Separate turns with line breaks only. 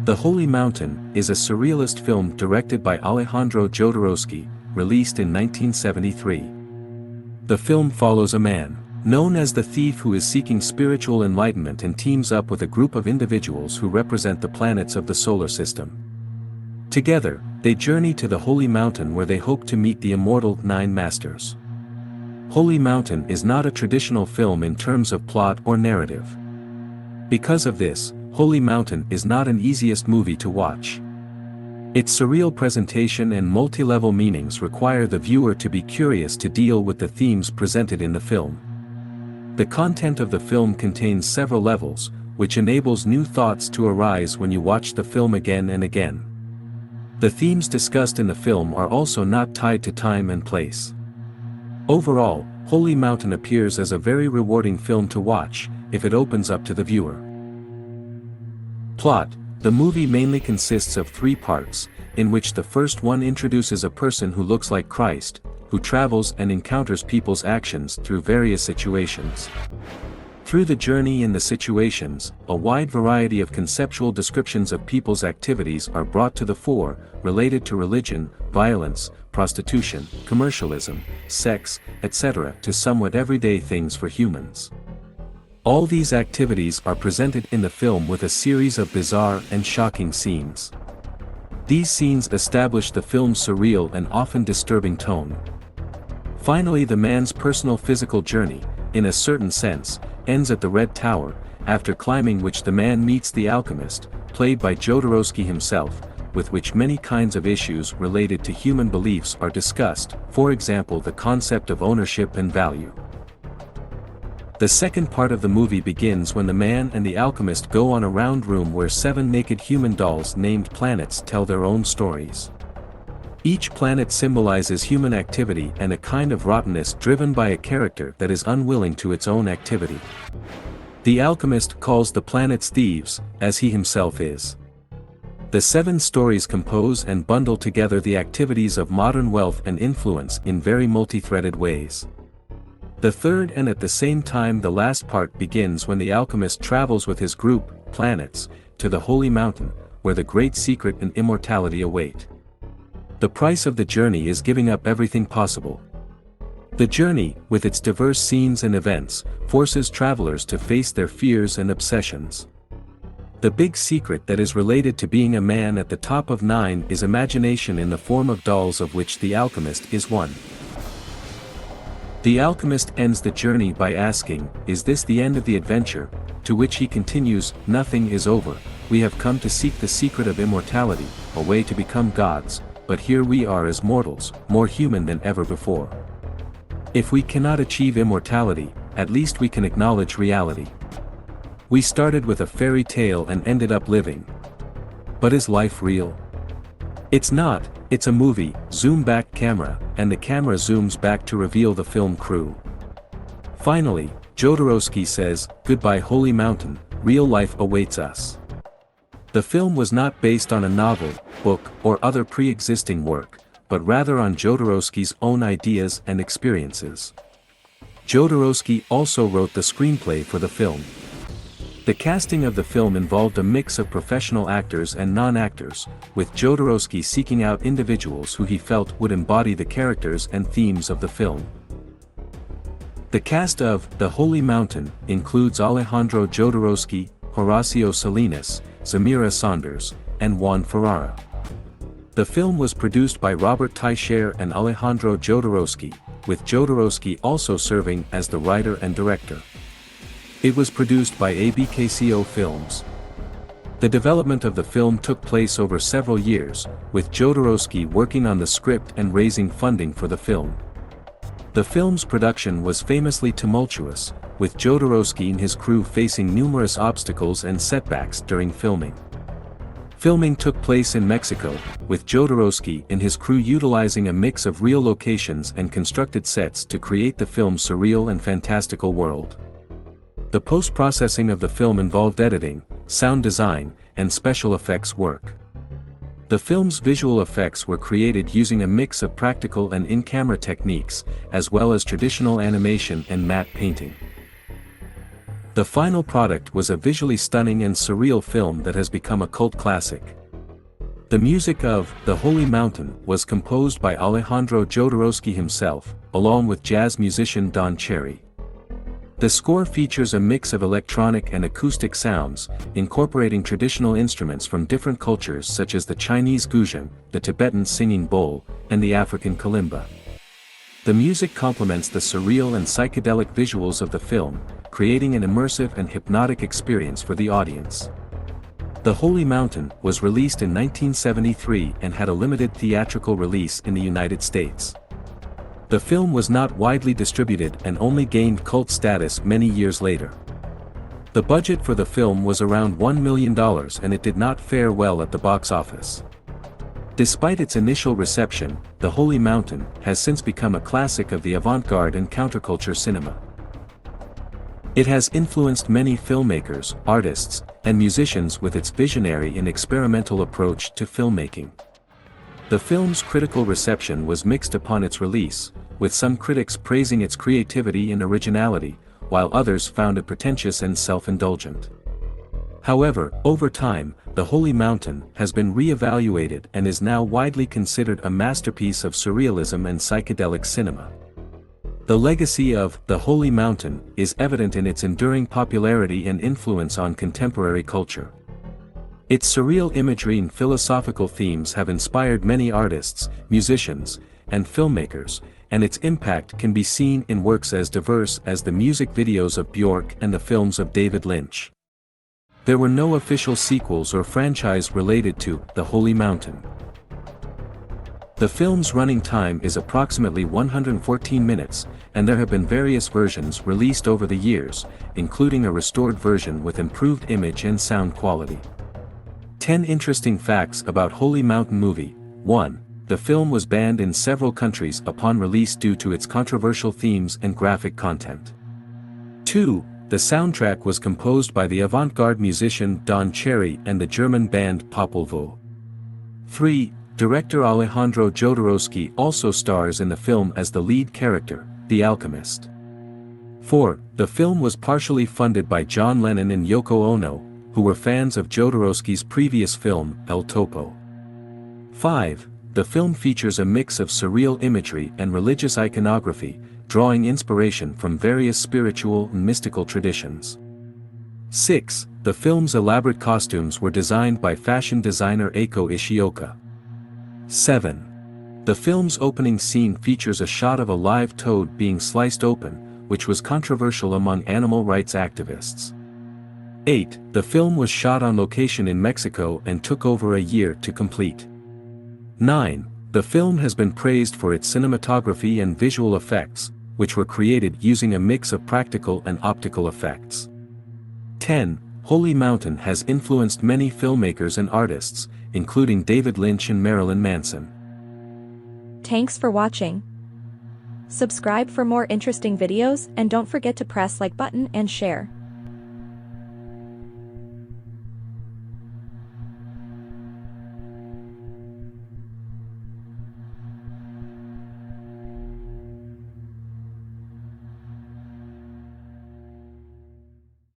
The Holy Mountain is a surrealist film directed by Alejandro Jodorowsky, released in 1973. The film follows a man, known as the Thief, who is seeking spiritual enlightenment and teams up with a group of individuals who represent the planets of the solar system. Together, they journey to the Holy Mountain where they hope to meet the immortal Nine Masters. Holy Mountain is not a traditional film in terms of plot or narrative. Because of this, Holy Mountain is not an easiest movie to watch. Its surreal presentation and multi-level meanings require the viewer to be curious to deal with the themes presented in the film. The content of the film contains several levels, which enables new thoughts to arise when you watch the film again and again. The themes discussed in the film are also not tied to time and place. Overall, Holy Mountain appears as a very rewarding film to watch, if it opens up to the viewer. Plot: the movie mainly consists of three parts, in which the first one introduces a person who looks like Christ, who travels and encounters people's actions through various situations. Through the journey in the situations, a wide variety of conceptual descriptions of people's activities are brought to the fore, related to religion, violence, prostitution, commercialism, sex, etc., to somewhat everyday things for humans. All these activities are presented in the film with a series of bizarre and shocking scenes. These scenes establish the film's surreal and often disturbing tone. Finally, the man's personal physical journey, in a certain sense, ends at the Red Tower, after climbing which the man meets the alchemist, played by Jodorowsky himself, with which many kinds of issues related to human beliefs are discussed, for example the concept of ownership and value. The second part of the movie begins when the man and the alchemist go on a round room where 7 naked human dolls named planets tell their own stories. Each planet symbolizes human activity and a kind of rottenness driven by a character that is unwilling to its own activity. The alchemist calls the planets thieves, as he himself is. The 7 stories compose and bundle together the activities of modern wealth and influence in very multi-threaded ways. The third and at the same time the last part begins when the alchemist travels with his group, planets, to the Holy Mountain, where the great secret and immortality await. The price of the journey is giving up everything possible. The journey, with its diverse scenes and events, forces travelers to face their fears and obsessions. The big secret that is related to being a man at the top of 9 is imagination in the form of dolls, of which the alchemist is one. The alchemist ends the journey by asking, "Is this the end of the adventure?" To which he continues, "Nothing is over, we have come to seek the secret of immortality, a way to become gods, but here we are as mortals, more human than ever before. If we cannot achieve immortality, at least we can acknowledge reality. We started with a fairy tale and ended up living. But is life real? It's not, it's a movie, zoom back camera, and the camera zooms back to reveal the film crew." Finally, Jodorowsky says, "Goodbye Holy Mountain, real life awaits us." The film was not based on a novel, book, or other pre-existing work, but rather on Jodorowsky's own ideas and experiences. Jodorowsky also wrote the screenplay for the film. The casting of the film involved a mix of professional actors and non-actors, with Jodorowsky seeking out individuals who he felt would embody the characters and themes of the film. The cast of The Holy Mountain includes Alejandro Jodorowsky, Horacio Salinas, Zamira Saunders, and Juan Ferrara. The film was produced by Robert Teicher and Alejandro Jodorowsky, with Jodorowsky also serving as the writer and director. It was produced by ABKCO Films. The development of the film took place over several years, with Jodorowsky working on the script and raising funding for the film. The film's production was famously tumultuous, with Jodorowsky and his crew facing numerous obstacles and setbacks during filming. Filming took place in Mexico, with Jodorowsky and his crew utilizing a mix of real locations and constructed sets to create the film's surreal and fantastical world. The post-processing of the film involved editing, sound design, and special effects work. The film's visual effects were created using a mix of practical and in-camera techniques, as well as traditional animation and matte painting. The final product was a visually stunning and surreal film that has become a cult classic. The music of The Holy Mountain was composed by Alejandro Jodorowsky himself, along with jazz musician Don Cherry. The score features a mix of electronic and acoustic sounds, incorporating traditional instruments from different cultures such as the Chinese guzheng, the Tibetan singing bowl, and the African kalimba. The music complements the surreal and psychedelic visuals of the film, creating an immersive and hypnotic experience for the audience. The Holy Mountain was released in 1973 and had a limited theatrical release in the United States. The film was not widely distributed and only gained cult status many years later. The budget for the film was around $1 million and it did not fare well at the box office. Despite its initial reception, The Holy Mountain has since become a classic of the avant-garde and counterculture cinema. It has influenced many filmmakers, artists, and musicians with its visionary and experimental approach to filmmaking. The film's critical reception was mixed upon its release, with some critics praising its creativity and originality, while others found it pretentious and self-indulgent. However, over time, The Holy Mountain has been re-evaluated and is now widely considered a masterpiece of surrealism and psychedelic cinema. The legacy of The Holy Mountain is evident in its enduring popularity and influence on contemporary culture. Its surreal imagery and philosophical themes have inspired many artists, musicians, and filmmakers, and its impact can be seen in works as diverse as the music videos of Björk and the films of David Lynch. There were no official sequels or franchise related to The Holy Mountain. The film's running time is approximately 114 minutes, and there have been various versions released over the years, including a restored version with improved image and sound quality. 10 interesting facts about Holy Mountain movie. 1. The film was banned in several countries upon release due to its controversial themes and graphic content. 2. The soundtrack was composed by the avant-garde musician Don Cherry and the German band Popol. 3. Director Alejandro Jodorowsky also stars in the film as the lead character, the alchemist. 4. The film was partially funded by John Lennon and Yoko Ono, who were fans of Jodorowsky's previous film, El Topo. 5. The film features a mix of surreal imagery and religious iconography, drawing inspiration from various spiritual and mystical traditions. 6. The film's elaborate costumes were designed by fashion designer Eiko Ishioka. 7. The film's opening scene features a shot of a live toad being sliced open, which was controversial among animal rights activists. 8. The film was shot on location in Mexico and took over a year to complete. 9. The film has been praised for its cinematography and visual effects, which were created using a mix of practical and optical effects. 10. Holy Mountain has influenced many filmmakers and artists, including David Lynch and Marilyn Manson.
Thanks for watching. Subscribe for more interesting videos and don't forget to press like button and share.